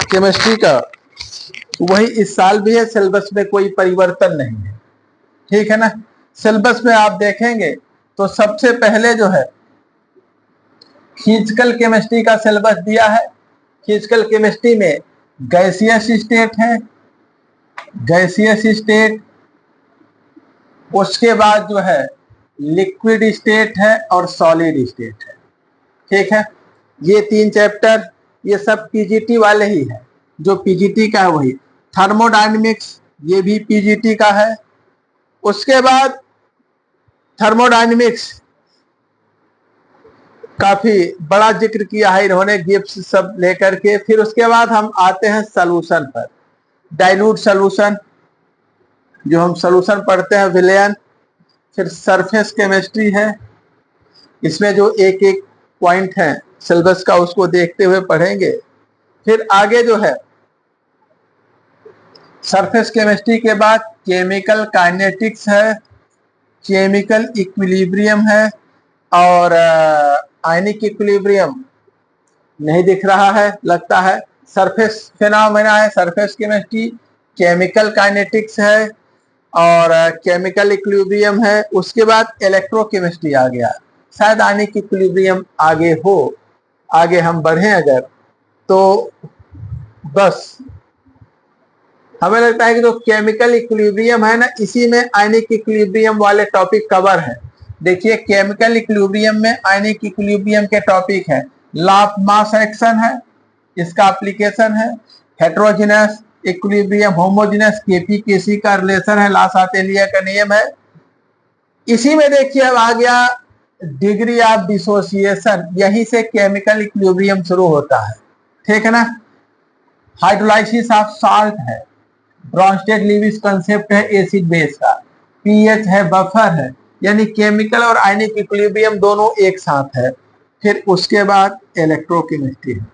Chemistry का वही इस साल भी है, सिलेबस में कोई परिवर्तन नहीं है, ठीक है ना। सिलेबस में आप देखेंगे तो सबसे पहले जो है फिजिकल केमिस्ट्री का सिलेबस दिया है। फिजिकल केमिस्ट्री में गैसियस स्टेट है, गैसियस स्टेट, उसके बाद जो है लिक्विड स्टेट है और सॉलिड स्टेट है, ठीक है। ये 3 चैप्टर, ये सब पीजीटी वाले ही है, जो पीजीटी का है वही। थर्मोडायनेमिक्स ये भी पीजीटी का है। उसके बाद थर्मोडायनेमिक्स काफी बड़ा जिक्र किया है इन्होंने, गिब्स सब लेकर के। फिर उसके बाद हम आते हैं सॉल्यूशन पर, डाइल्यूट सॉल्यूशन जो हम सॉल्यूशन पढ़ते हैं, विलयन। फिर सरफेस केमिस्ट्री है, इसमें जो एक एक पॉइंट है सिलेबस का उसको देखते हुए पढ़ेंगे। फिर आगे जो है सरफेस केमिस्ट्री के बाद केमिकल काइनेटिक्स है, केमिकल इक्विलिब्रियम है, और आयनिक इक्विलिब्रियम नहीं दिख रहा है लगता है। सरफेस फिनोमेना है सरफेस केमिस्ट्री, केमिकल काइनेटिक्स है और केमिकल इक्विलिब्रियम है। उसके बाद इलेक्ट्रोकेमिस्ट्री आ गया, शायद आयनिक इक्विलिब्रियम आगे हो, आगे हम बढ़े अगर तो बस हमें लगता है कि जो केमिकल इक्विलिब्रियम है ना, इसी में आयनिक इक्विलिब्रियम वाले टॉपिक कवर है। देखिए केमिकल इक्विलिब्रियम में आयनिक इक्विलिब्रियम के टॉपिक है, लॉ ऑफ मास एक्शन है, इसका एप्लीकेशन है, हेटेरोजेनस इक्विलिब्रियम, होमोजेनस केपी केसी का रिलेशन है, ला-साल्टेलिया का नियम है। इसी में देखिए अब आ गया डिग्री ऑफ डिसोसिएशन, यहीं से केमिकल इक्विलिब्रियम शुरू होता है, ठीक है ना। हाइड्रोलाइसिस ऑफ साल्ट है, ब्रॉन्स्टेड लीविस कंसेप्ट है एसिड बेस का, पीएच है, बफर है, यानी केमिकल और आयनिक इक्विलिब्रियम दोनों एक साथ है। फिर उसके बाद इलेक्ट्रोकेमिस्ट्री है,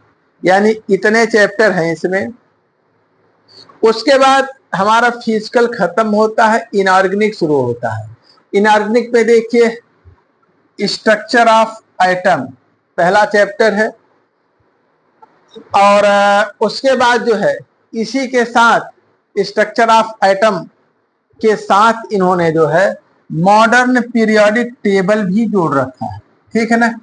यानी इतने चैप्टर हैं इसमें। उसके बाद हमारा फिजिकल खत्म होता है, इनऑर्गेनिक शुरू होता है। इनऑर्गेनिक में देखिए स्ट्रक्चर ऑफ एटम पहला चैप्टर है, और उसके बाद जो है इसी के साथ स्ट्रक्चर ऑफ एटम के साथ इन्होंने जो है मॉडर्न पीरियोडिक टेबल भी जोड़ रखा है, ठीक है ना।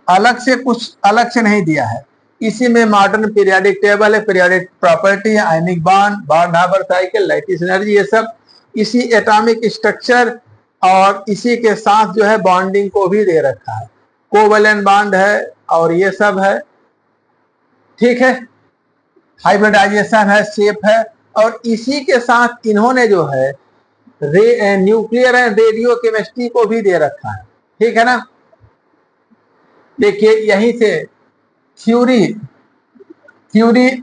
अलग से कुछ अलग से नहीं दिया है, इसी में मॉडर्न पीरियोडिक टेबल है, पीरियोडिक प्रॉपर्टी है, आयनिक बॉन्ड, बॉन्ड हार्बर साइकिल, लैटिस एनर्जी, ये सब इसी एटॉमिक स्ट्रक्चर और इसी के साथ जो है बॉन्डिंग को भी दे रखा है, कोवैलेंट बॉन्ड है और ये सब है, ठीक है। हाइब्रिडाइजेशन है, शेप है, और इसी के साथ इन्होंने जो है न्यूक्लियर एंड रेडियो केमिस्ट्री को भी दे रखा है, ठीक है ना। देखिए यहीं से थ्योरी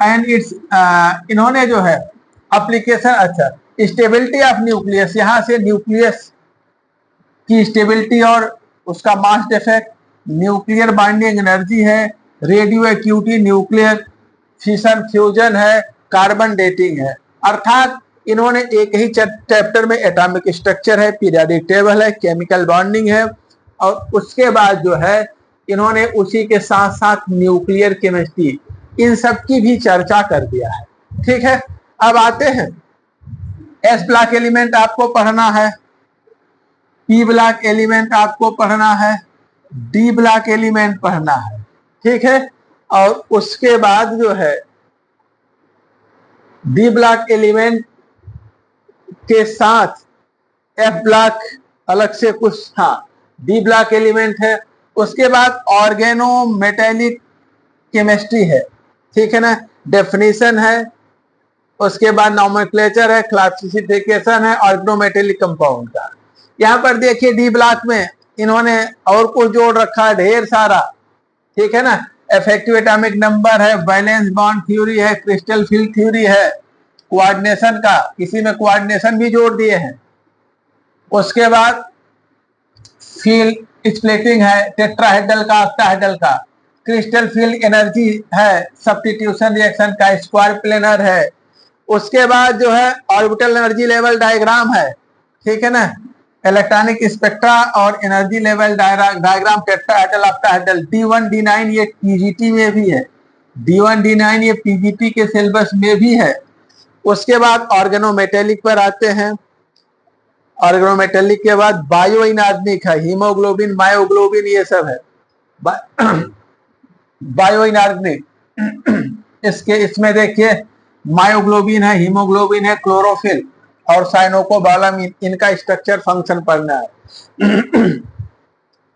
एंड इट्स इन्होंने जो है एप्लीकेशन, अच्छा स्टेबिलिटी ऑफ न्यूक्लियस, यहां से न्यूक्लियस की स्टेबिलिटी और उसका mass defect, nuclear binding energy है, radioactivity, nuclear fission fusion है, कार्बन डेटिंग है। अर्थात इन्होंने एक ही चैप्टर में एटॉमिक स्ट्रक्चर है, पीरियोडिक टेबल है, केमिकल बॉन्डिंग है, और उसके बाद जो है इन्होंने उसी के साथ साथ न्यूक्लियर केमिस्ट्री, इन सब की भी चर्चा कर दिया है, ठीक है। अब आते हैं एस ब्लॉक एलिमेंट आपको पढ़ना है, पी ब्लॉक एलिमेंट आपको पढ़ना है, डी ब्लॉक एलिमेंट पढ़ना है, ठीक है। और उसके बाद जो है डी ब्लॉक एलिमेंट के साथ एफ ब्लॉक अलग से कुछ, हाँ डी ब्लॉक एलिमेंट है। उसके बाद ऑर्गेनो मेटेलिक केमिस्ट्री है, ठीक है ना, डेफिनेशन है। उसके बाद नॉमेनक्लेचर है, क्लासिफिकेशन है ऑर्गेनोमेटेलिक कंपाउंड का। यहाँ पर देखिए डी ब्लॉक में इन्होंने और कुछ जोड़ रखा है ढेर सारा, ठीक है ना। इफेक्टिव एटॉमिक नंबर है, वैलेंस बॉन्ड थ्योरी है, क्रिस्टल फील्ड थ्योरी है, कोऑर्डिनेशन का, किसी में कोऑर्डिनेशन भी जोड़ दिए हैं। उसके बाद फील्ड स्प्लिटिंग है, टेट्राहेड्रल का, ऑक्टाहेड्रल का, क्रिस्टल फील्ड एनर्जी है, सब्स्टिट्यूशन रिएक्शन का, स्क्वायर प्लेनर है। उसके बाद जो है ऑर्बिटल एनर्जी लेवल डायग्राम है, ठीक है ना, इलेक्ट्रॉनिक स्पेक्ट्रा और energy level diagram, tetrahedral, octahedral, D1 D9 ये पीजीटी में भी है, D1 D9 ये पीजीटी के सिलेबस में भी है। उसके बाद ऑर्गेनोमेटेलिक पर आते हैं। ऑर्गेनोमेटेलिक के बाद बायो इनऑर्गेनिक है, हीमोग्लोबिन मायोग्लोबिन ये सब है। बायो इनऑर्गेनिक इसमें देखिए मायोग्लोबिन है, हीमोग्लोबिन है, क्लोरोफिल और साइनोकोबालामिन, इनका स्ट्रक्चर फंक्शन पढ़ना है।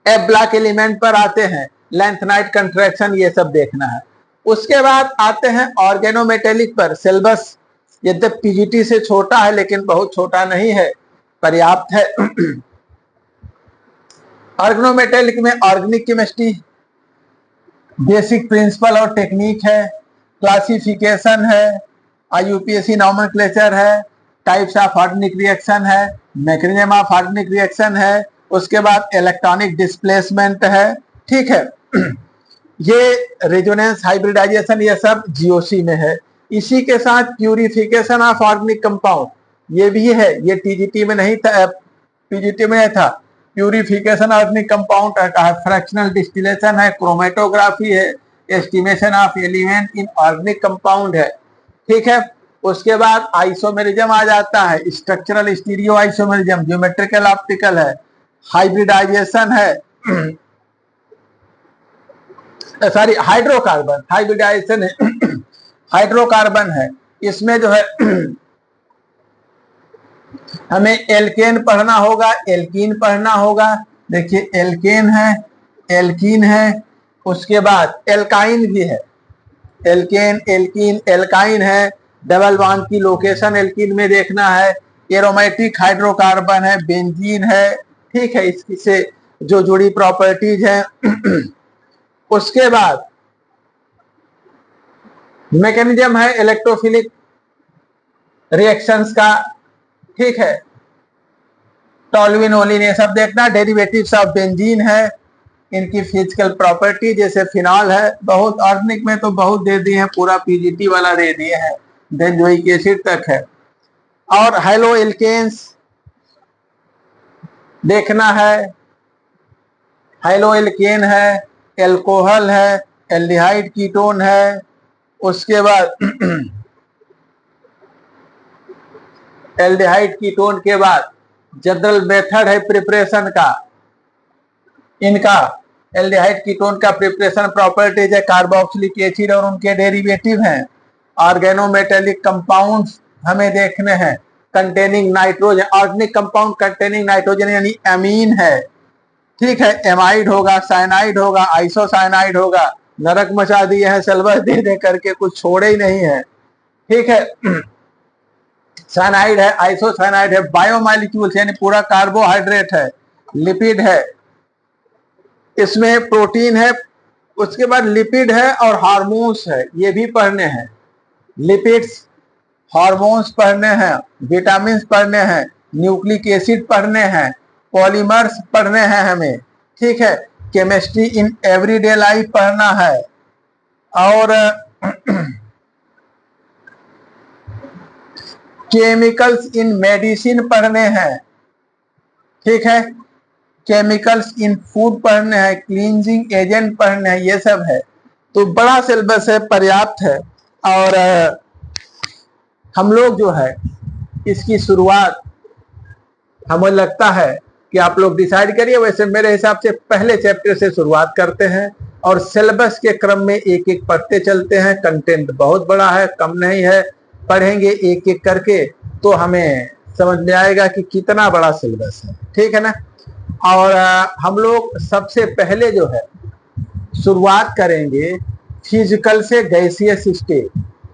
एफ ब्लॉक एलिमेंट पर आते हैं, लेंथ नाइट कंट्रैक्शन ये सब देखना है। उसके बाद आते हैं ऑर्गेनोमेटेलिक पर। सिलेबस यद्यपि पीजीटी से छोटा है लेकिन बहुत छोटा नहीं है, पर्याप्त है। ऑर्गेनोमेटेलिक में ऑर्गेनिक केमिस्ट्री, बेसिक प्रिंसिपल और टेक्निक है, क्लासिफिकेशन है, आईयूपीएसी नॉमेनक्लेचर है, टाइप्स ऑफ ऑर्गेनिक रिएक्शन है, मैकेनिज्म ऑफ ऑर्गेनिक रिएक्शन है, उसके बाद इलेक्ट्रॉनिक डिस्प्लेसमेंट है। ठीक है, ये रेजोनेंस हाइब्रिडाइजेशन ये सब जीओसी में है। इसी के साथ प्यूरिफिकेशन ऑफ ऑर्गेनिक कंपाउंड ये भी है, ये टीजीटी में नहीं था, पीजीटी में था। प्यूरिफिकेशन ऑर्गेनिक कंपाउंड का फ्रैक्शनल डिस्टिलेशन है, क्रोमेटोग्राफी है, estimation of element in organic compound है। ठीक है, उसके बाद आइसोमेरिज्म आ जाता है, structural stereo isomerism, geometrical optical है, हाइब्रिडाइजेशन है, सॉरी हाइड्रोकार्बन, हाइब्रिडाइजेशन है, हाइड्रोकार्बन है। इसमें जो है हमें एल्केन पढ़ना होगा, एल्कीन पढ़ना होगा। देखिए एल्केन है, एल्कीन है, उसके बाद एल्काइन भी है, एल्केन एल्कीन एल्काइन है, डबल बॉन्ड की लोकेशन एल्कीन में देखना है, एरोमेटिक हाइड्रोकार्बन है, बेंजीन है। ठीक है, इससे जो जुड़ी प्रॉपर्टीज है। उसके बाद मैकेनिज्म है इलेक्ट्रोफिलिक रिएक्शंस का। ठीक है, टॉल्यूइन ओलिन ये सब देखना। डेरिवेटिव्स ऑफ बेंजीन है, इनकी फिजिकल प्रॉपर्टी, जैसे फिनॉल है, बहुत ऑर्गेनिक में तो बहुत दे दिए हैं, पूरा पीजीटी वाला दे दिए हैं, बेंजोइक एसिड तक है। और हेलो एल्केन्स देखना है, हेलो एल्केन है, एल्कोहल है, एल्डिहाइड कीटोन है। उसके बाद एल्डिहाइड कीटोन के बाद जनरल मेथड है प्रिपरेशन का, इनका एल्डिहाइड कीटोन का प्रिपरेशन प्रॉपर्टीज है, कार्बोक्सिलिक एसिड और उनके डेरिवेटिव हैं। ऑर्गेनोमेटेलिक कंपाउंड्स हमें देखने हैं containing nitrogen, organic compound containing nitrogen यानी एमीन है। ठीक है, एमाइड होगा, साइनाइड होगा, आइसोसाइनाइड होगा। नरक मचा दिए हैं सिलेबस दे दे करके, कुछ छोड़े ही नहीं है। ठीक है, साइनाइड है, आइसोसाइनाइड है, बायोमॉलिक्यूल्स यानी पूरा कार्बोहाइड्रेट है, लिपिड है, इसमें प्रोटीन है। उसके बाद लिपिड है और हार्मोन्स है, ये भी पढ़ने हैं। लिपिड्स, हार्मोन्स पढ़ने हैं, विटामिन पढ़ने हैं, न्यूक्लिक एसिड पढ़ने हैं, पॉलीमर्स पढ़ने हैं हमें। ठीक है, केमिस्ट्री इन एवरीडे लाइफ पढ़ना है और केमिकल्स इन मेडिसिन पढ़ने हैं। ठीक है, केमिकल्स इन फूड पढ़ने हैं, क्लींजिंग एजेंट पढ़ने हैं, ये सब है। तो बड़ा सिलेबस है, पर्याप्त है। और हम लोग जो है इसकी शुरुआत, हमें लगता है कि आप लोग डिसाइड करिए, वैसे मेरे हिसाब से पहले चैप्टर से शुरुआत करते हैं और सिलेबस के क्रम में एक एक पढ़ते चलते हैं। कंटेंट बहुत बड़ा है, कम नहीं है, पढ़ेंगे एक एक करके तो हमें समझ में आएगा कि कितना बड़ा सिलेबस है। ठीक है ना। और हम लोग सबसे पहले जो है शुरुआत करेंगे फिजिकल से गैसियस स्टेट।